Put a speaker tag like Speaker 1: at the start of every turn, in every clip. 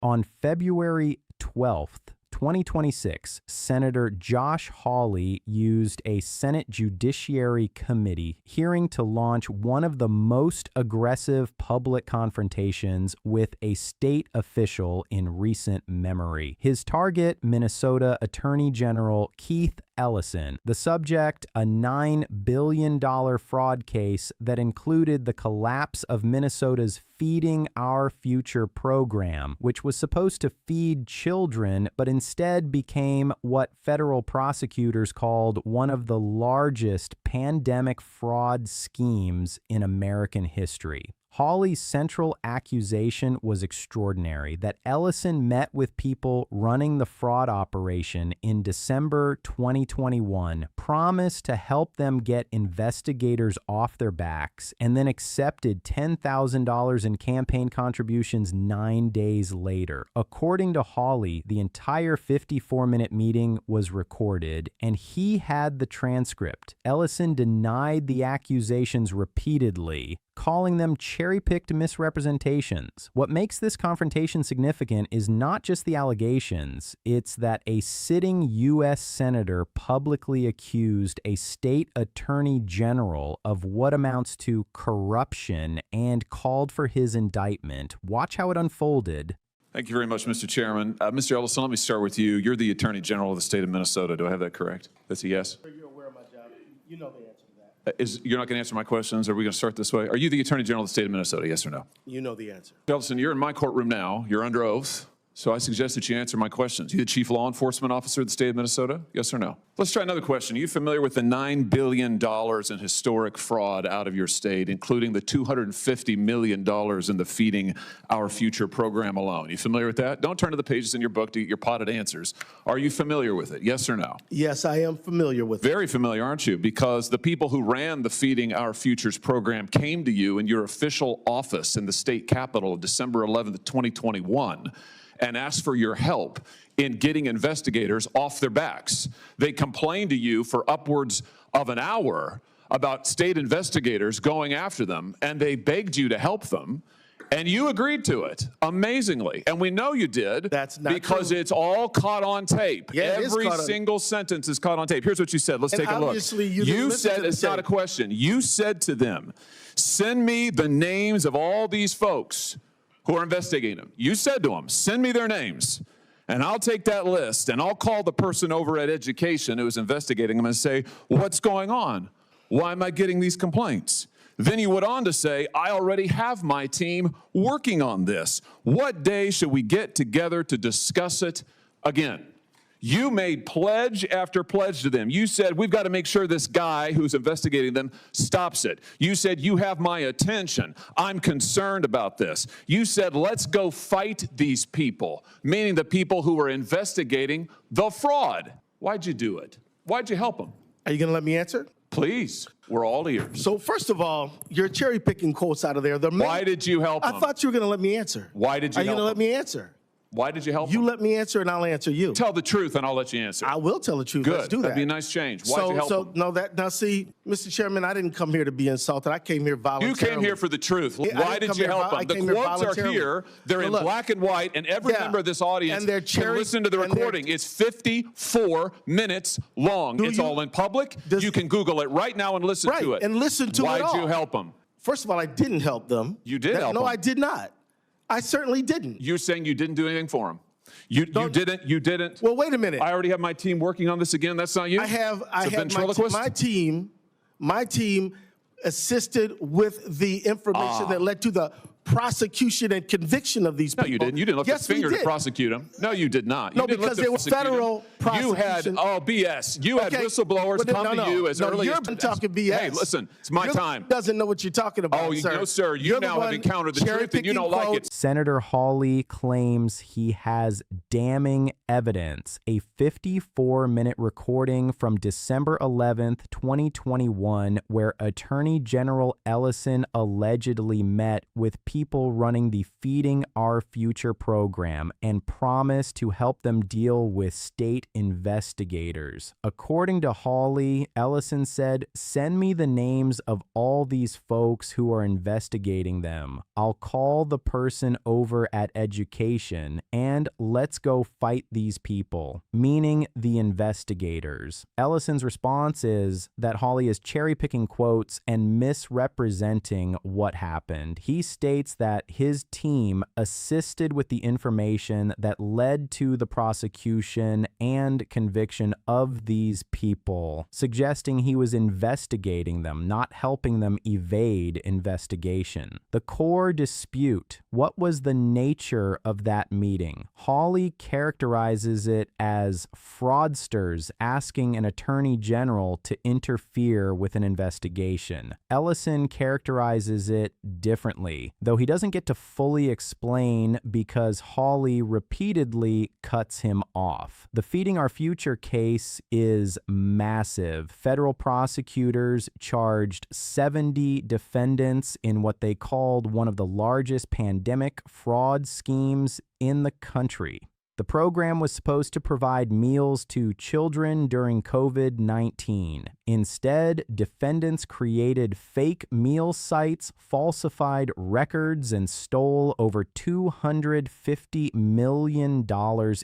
Speaker 1: On February 12th, 2026, Senator Josh Hawley used a Senate Judiciary Committee hearing to launch one of the most aggressive public confrontations with a state official in recent memory. His target, Minnesota Attorney General Keith Ellison. The subject, a $9 billion fraud case that included the collapse of Minnesota's Feeding Our Future program, which was supposed to feed children, but instead became what federal prosecutors called one of the largest pandemic fraud schemes in American history. Hawley's central accusation was extraordinary, that Ellison met with people running the fraud operation in December 2021, promised to help them get investigators off their backs, and then accepted $10,000 in campaign contributions 9 days later. According to Hawley, the entire 54-minute meeting was recorded, and he had the transcript. Ellison denied the accusations repeatedly, calling them cherry-picked misrepresentations. What makes this confrontation significant is not just the allegations, it's that a sitting U.S. senator publicly accused a state attorney general of what amounts to corruption and called for his indictment. Watch how it unfolded.
Speaker 2: Thank you very much, Mr. Chairman. Mr. Ellison, let me start with you. You're the Attorney General of the state of Minnesota. Do I have that correct? That's a yes?
Speaker 3: You're aware of my job. You know the answer.
Speaker 2: You're not going to answer my questions? Are we going to start this way? Are you the Attorney General of the state of Minnesota, yes or no?
Speaker 3: You know the answer.
Speaker 2: Ellison, you're in my courtroom now. You're under oath. So I suggest that you answer my questions. You the chief law enforcement officer of the state of Minnesota, yes or no? Let's try another question. Are you familiar with the $9 billion in historic fraud out of your state, including the $250 million in the Feeding Our Future program alone? Are you familiar with that? Don't turn to the pages in your book to get your potted answers. Are you familiar with it, yes or no?
Speaker 3: Yes, I am familiar with it.
Speaker 2: Very familiar, aren't you? Because the people who ran the Feeding Our Futures program came to you in your official office in the state capitol of December 11th, 2021, and asked for your help in getting investigators off their backs. They complained to you for upwards of an hour about state investigators going after them, and they begged you to help them, and you agreed to it, amazingly. And we know you did.
Speaker 3: That's not
Speaker 2: because
Speaker 3: true.
Speaker 2: It's all caught on tape.
Speaker 3: Yeah,
Speaker 2: Every single sentence is caught on tape. Here's what you said. Let's take a look.
Speaker 3: You
Speaker 2: said, it's not a question. You said to them, send me the names of all these folks who are investigating them. You said to them, send me their names, and I'll take that list, and I'll call the person over at Education who is investigating them and say, what's going on? Why am I getting these complaints? Then you went on to say, I already have my team working on this. What day should we get together to discuss it again? You made pledge after pledge to them. You said, we've got to make sure this guy who's investigating them stops it. You said, you have my attention. I'm concerned about this. You said, let's go fight these people, meaning the people who were investigating the fraud. Why'd you do it? Why'd you help them?
Speaker 3: Are you going to let me answer?
Speaker 2: Please, we're all ears.
Speaker 3: So first of all, you're cherry-picking quotes out of there.
Speaker 2: Why did you help them?
Speaker 3: I thought you were going to let me answer.
Speaker 2: Why did you help them?
Speaker 3: Are you going to let me answer?
Speaker 2: Why did you help
Speaker 3: You
Speaker 2: them?
Speaker 3: let me answer, and I'll answer you.
Speaker 2: Tell the truth, and I'll let you answer.
Speaker 3: I will tell the truth.
Speaker 2: Good.
Speaker 3: Let's do that.
Speaker 2: That'd be a nice change. Why'd you help them?
Speaker 3: Now see, Mr. Chairman, I didn't come here to be insulted. I came here voluntarily.
Speaker 2: You came here for the truth.
Speaker 3: Yeah,
Speaker 2: Why did you help them? The quotes are here. They're in black and white, and every member of this audience can listen to the recording. It's 54 minutes long. It's all in public. You can Google it right now and listen to it.
Speaker 3: And listen to it all.
Speaker 2: Why'd you help them?
Speaker 3: First of all, I didn't help them.
Speaker 2: You did help them.
Speaker 3: No, I did not. I certainly didn't.
Speaker 2: You're saying you didn't do anything for them. You didn't.
Speaker 3: Well, wait a minute.
Speaker 2: I already have my team working on this again. That's not you?
Speaker 3: I have my team assisted with the information that led to the prosecution and conviction of these people.
Speaker 2: No, you didn't. You didn't lift a finger to prosecute them. No, you did not.
Speaker 3: No, because it was federal prosecution.
Speaker 2: You had, BS. You had whistleblowers come to you as early as...
Speaker 3: You're talking BS.
Speaker 2: Hey, listen, it's my time.
Speaker 3: Doesn't know what you're talking about, sir.
Speaker 2: No, sir. You now have encountered the truth and you don't like it.
Speaker 1: Senator Hawley claims he has damning evidence, a 54-minute recording from December 11th, 2021, where Attorney General Ellison allegedly met with people running the Feeding Our Future program and promised to help them deal with state investigators. According to Hawley, Ellison said, "Send me the names of all these folks who are investigating them. I'll call the person over at Education and let's go fight these people," meaning the investigators. Ellison's response is that Hawley is cherry-picking quotes and misrepresenting what happened. He states that his team assisted with the information that led to the prosecution and conviction of these people, suggesting he was investigating them, not helping them evade investigation. The core dispute: what was the nature of that meeting? Hawley characterizes it as fraudsters asking an attorney general to interfere with an investigation. Ellison characterizes it differently, though he doesn't get to fully explain because Hawley repeatedly cuts him off. The Feeding Our Future case is massive. Federal prosecutors charged 70 defendants in what they called one of the largest pandemic fraud schemes in the country. The program was supposed to provide meals to children during COVID-19. Instead, defendants created fake meal sites, falsified records, and stole over $250 million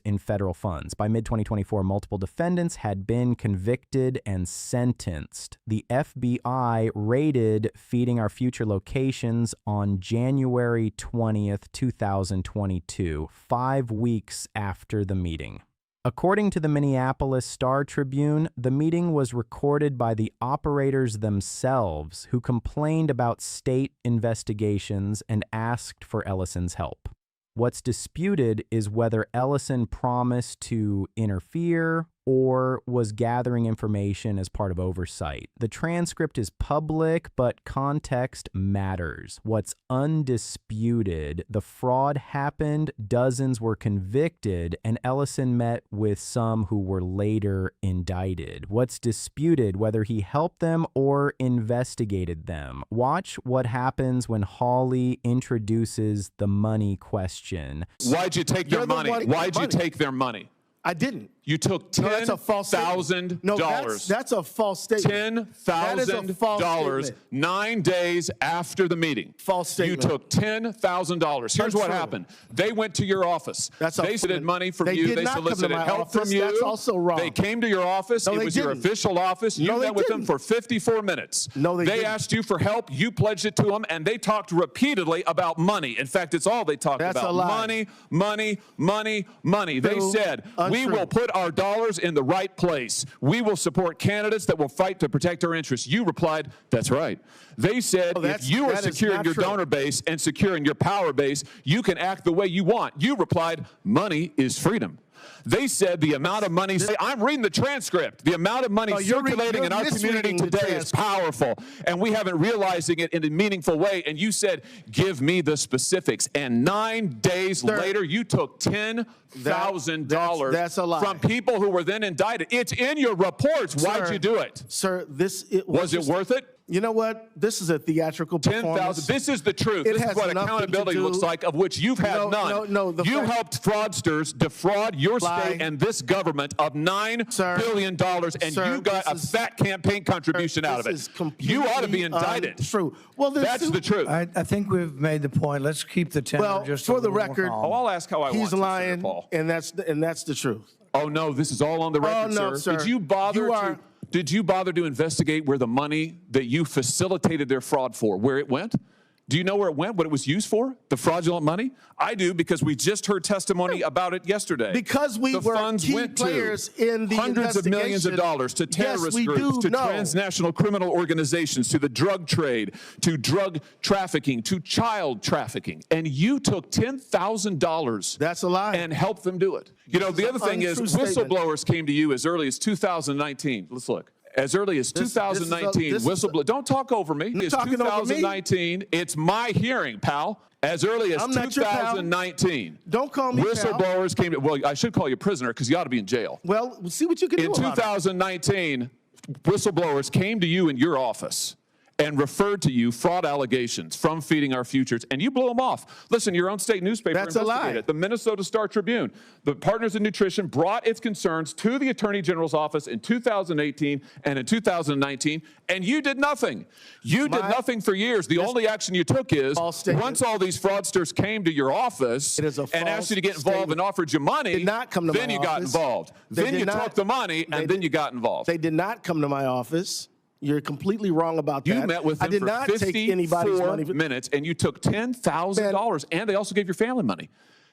Speaker 1: in federal funds. By mid-2024, multiple defendants had been convicted and sentenced. The FBI raided Feeding Our Future locations on January 20th, 2022, 5 weeks after the meeting. According to the Minneapolis Star Tribune, the meeting was recorded by the operators themselves, who complained about state investigations and asked for Ellison's help. What's disputed is whether Ellison promised to interfere or was gathering information as part of oversight. The transcript is public, but context matters. What's undisputed: the fraud happened, dozens were convicted, and Ellison met with some who were later indicted. What's disputed: whether he helped them or investigated them. Watch what happens when Hawley introduces the money question.
Speaker 2: Why'd you take their money? Why'd you take their money?
Speaker 3: I didn't.
Speaker 2: You took $10,000.
Speaker 3: No, that's a false statement.
Speaker 2: $10,000 9 days after the meeting.
Speaker 3: False statement.
Speaker 2: You took $10,000. Here's what happened. They went to your office. They solicited money from you. They solicited help from you.
Speaker 3: That's also wrong.
Speaker 2: They came to your office. It was your official office. You met with them for 54 minutes.
Speaker 3: No, they didn't.
Speaker 2: They asked you for help. You pledged it to them, and they talked repeatedly about money. In fact, it's all they talked about.
Speaker 3: That's a lie.
Speaker 2: Money, money, money, money. They said, we will put our dollars in the right place. We will support candidates that will fight to protect our interests. You replied, that's right. They said, if you are securing your donor base and securing your power base, you can act the way you want. You replied, money is freedom. They said the amount of money, I'm reading the transcript, the amount of money circulating in our community today is powerful, and we haven't realizing it in a meaningful way. And you said, give me the specifics. And 9 days later, you took $10,000 from people who were then indicted. It's in your reports. Why'd you do it?
Speaker 3: Sir,
Speaker 2: was it worth it?
Speaker 3: You know what? This is a theatrical performance.
Speaker 2: 10,000. This is the truth. This is what accountability looks like, of which you've had none. You helped fraudsters defraud your state and this government of $9 billion, and you got a fat campaign contribution out of it. You ought to be indicted.
Speaker 3: True. Well,
Speaker 2: that's the truth.
Speaker 4: I think we've made the point. Let's keep the tenor just
Speaker 3: for the record.
Speaker 2: I'll ask how I want to.
Speaker 3: He's lying,
Speaker 2: Paul.
Speaker 3: and that's the truth.
Speaker 2: Oh no, this is all on the record, sir. Did you bother to? Did you bother to investigate where the money that you facilitated their fraud for, where it went? Do you know where it went, what it was used for, the fraudulent money? I do, because we just heard testimony about it yesterday.
Speaker 3: Because we were key players in the
Speaker 2: hundreds of millions of dollars to terrorist groups, to transnational criminal organizations, to the drug trade, to drug trafficking, to child trafficking. And you took $10,000.
Speaker 3: That's a lie.
Speaker 2: And helped them do it. You know, the other thing is, whistleblowers came to you as early as 2019. Let's look. As early as 2019, whistleblower. Don't talk over me. It's 2019. It's my hearing, pal. As early as 2019.
Speaker 3: Don't call me
Speaker 2: whistleblowers came to, well, I should call you prisoner because you ought to be in jail.
Speaker 3: Well, we'll see what you can do
Speaker 2: about it. In 2019, whistleblowers came to you in your office and referred to you fraud allegations from Feeding Our Futures, and you blew them off. Listen, your own state newspaper
Speaker 3: That's a
Speaker 2: investigated
Speaker 3: lie.
Speaker 2: it. The Minnesota Star Tribune, the Partners in Nutrition, brought its concerns to the Attorney General's office in 2018 and in 2019, and you did nothing. You did nothing for years. The only action you took is, once all these fraudsters came to your office and asked you to get involved and offered you money, then you got involved. Then you took the money, and then you got involved.
Speaker 3: They did not come to my office. You're completely wrong about that.
Speaker 2: You met with them for 54 minutes, and you took $10,000, and they also gave your family money.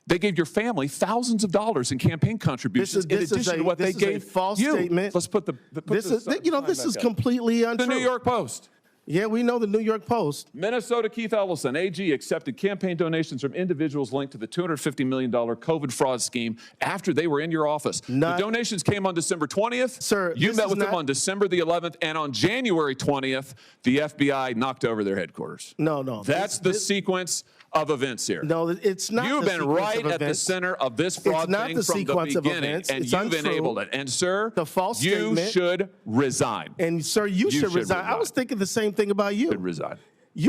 Speaker 2: They gave your family thousands of dollars in campaign contributions in addition to what they gave
Speaker 3: false
Speaker 2: you.
Speaker 3: Statement.
Speaker 2: Let's put the
Speaker 3: this is completely untrue.
Speaker 2: The New York Post.
Speaker 3: Yeah, we know the New York Post.
Speaker 2: Minnesota Keith Ellison, AG, accepted campaign donations from individuals linked to the $250 million COVID fraud scheme after they were in your office. The donations came on December 20th.
Speaker 3: Sir,
Speaker 2: you met with them on December the 11th, and on January 20th, the FBI knocked over their headquarters.
Speaker 3: No.
Speaker 2: That's the sequence of events here.
Speaker 3: No, it's not.
Speaker 2: You've been right at the center of this fraud thing from the beginning, and you've enabled it. And, sir, you should resign.
Speaker 3: And, sir, you should resign. I was thinking the same thing about you.
Speaker 2: You should resign.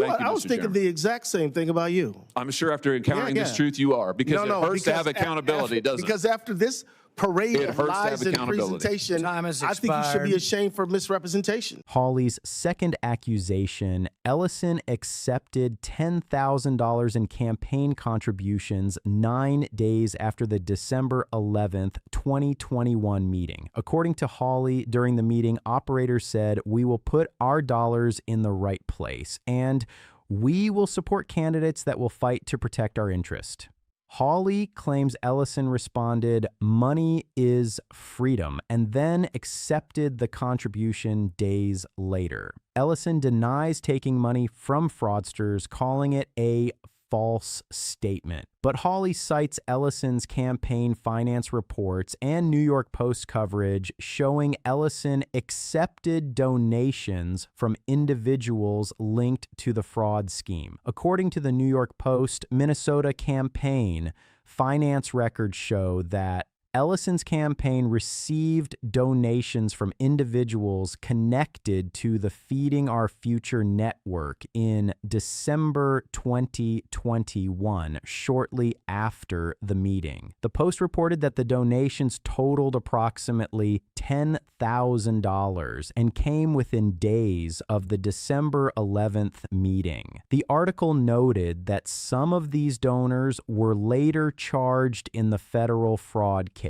Speaker 3: I was thinking the exact same thing about you.
Speaker 2: I'm sure after encountering this truth, you are, because it hurts to have accountability, doesn't it?
Speaker 3: Because after this parade of lies and presentation, I think you should be ashamed for misrepresentation.
Speaker 1: Hawley's second accusation: Ellison accepted $10,000 in campaign contributions 9 days after the December 11th, 2021 meeting. According to Hawley, during the meeting, operators said, "We will put our dollars in the right place, and we will support candidates that will fight to protect our interest." Hawley claims Ellison responded, "Money is freedom," and then accepted the contribution days later. Ellison denies taking money from fraudsters, calling it a false statement. But Hawley cites Ellison's campaign finance reports and New York Post coverage showing Ellison accepted donations from individuals linked to the fraud scheme. According to the New York Post, Minnesota campaign finance records show that Ellison's campaign received donations from individuals connected to the Feeding Our Future network in December 2021, shortly after the meeting. The Post reported that the donations totaled approximately $10,000 and came within days of the December 11th meeting. The article noted that some of these donors were later charged in the federal fraud case.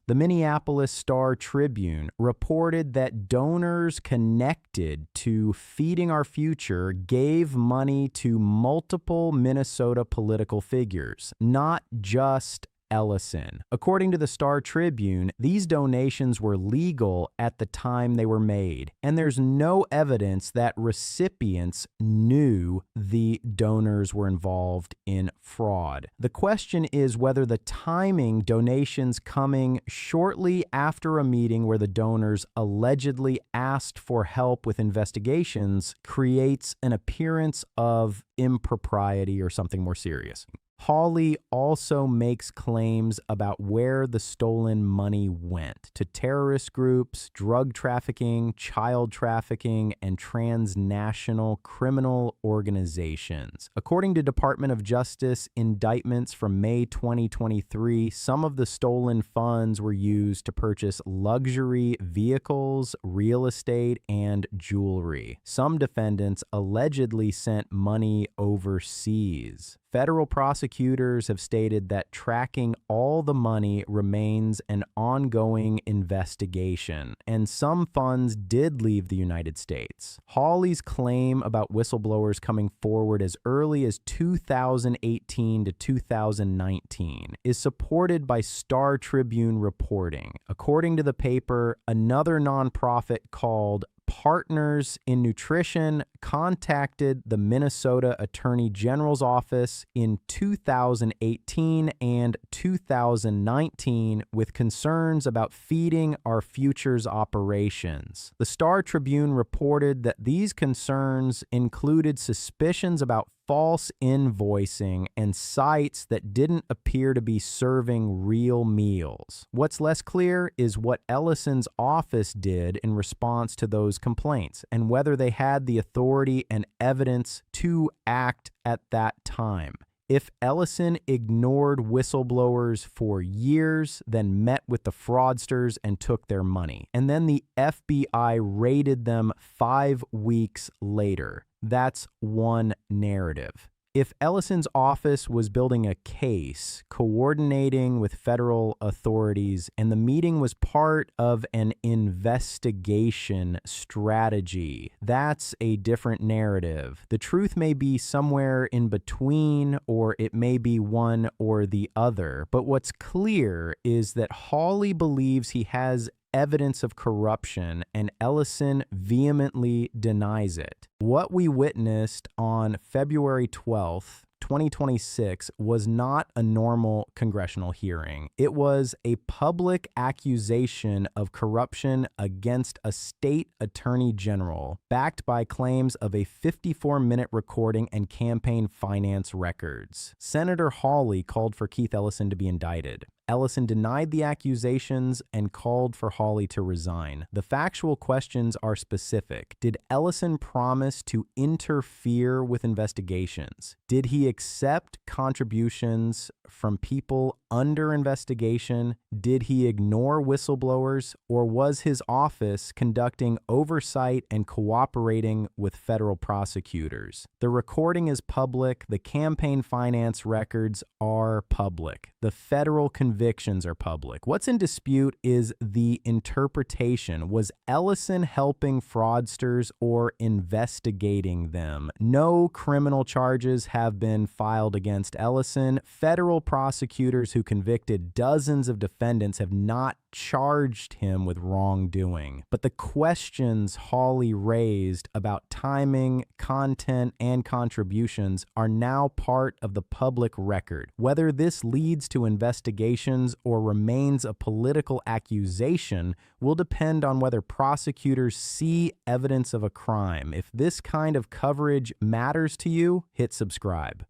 Speaker 1: The Minneapolis Star Tribune reported that donors connected to Feeding Our Future gave money to multiple Minnesota political figures, not just Ellison. According to the Star Tribune, these donations were legal at the time they were made, and there's no evidence that recipients knew the donors were involved in fraud. The question is whether the timing, donations coming shortly after a meeting where the donors allegedly asked for help with investigations, creates an appearance of impropriety or something more serious. Hawley also makes claims about where the stolen money went: to terrorist groups, drug trafficking, child trafficking, and transnational criminal organizations. According to Department of Justice indictments from May 2023, some of the stolen funds were used to purchase luxury vehicles, real estate, and jewelry. Some defendants allegedly sent money overseas. Federal prosecutors have stated that tracking all the money remains an ongoing investigation, and some funds did leave the United States. Hawley's claim about whistleblowers coming forward as early as 2018 to 2019 is supported by Star Tribune reporting. According to the paper, another nonprofit called Partners in Nutrition contacted the Minnesota Attorney General's office in 2018 and 2019 with concerns about Feeding Our Future's operations. The Star Tribune reported that these concerns included suspicions about false invoicing and sites that didn't appear to be serving real meals. What's less clear is what Ellison's office did in response to those complaints and whether they had the authority and evidence to act at that time. If Ellison ignored whistleblowers for years, then met with the fraudsters and took their money, and then the FBI raided them 5 weeks later, that's one narrative. If Ellison's office was building a case, coordinating with federal authorities, and the meeting was part of an investigation strategy, that's a different narrative. The truth may be somewhere in between, or it may be one or the other. But what's clear is that Hawley believes he has evidence of corruption, and Ellison vehemently denies it. What we witnessed on February 12th, 2026 was not a normal congressional hearing. It was a public accusation of corruption against a state attorney general, backed by claims of a 54-minute recording and campaign finance records. Senator Hawley called for Keith Ellison to be indicted. Ellison denied the accusations and called for Hawley to resign. The factual questions are specific. Did Ellison promise to interfere with investigations? Did he accept contributions from people under investigation? Did he ignore whistleblowers, or was his office conducting oversight and cooperating with federal prosecutors? The recording is public. The campaign finance records are public. The federal convictions are public. What's in dispute is the interpretation. Was Ellison helping fraudsters or investigating them? No criminal charges have been filed against Ellison. Federal prosecutors who convicted dozens of defendants have not charged him with wrongdoing. But the questions Hawley raised about timing, content, and contributions are now part of the public record. Whether this leads to investigations or remains a political accusation will depend on whether prosecutors see evidence of a crime. If this kind of coverage matters to you, hit subscribe.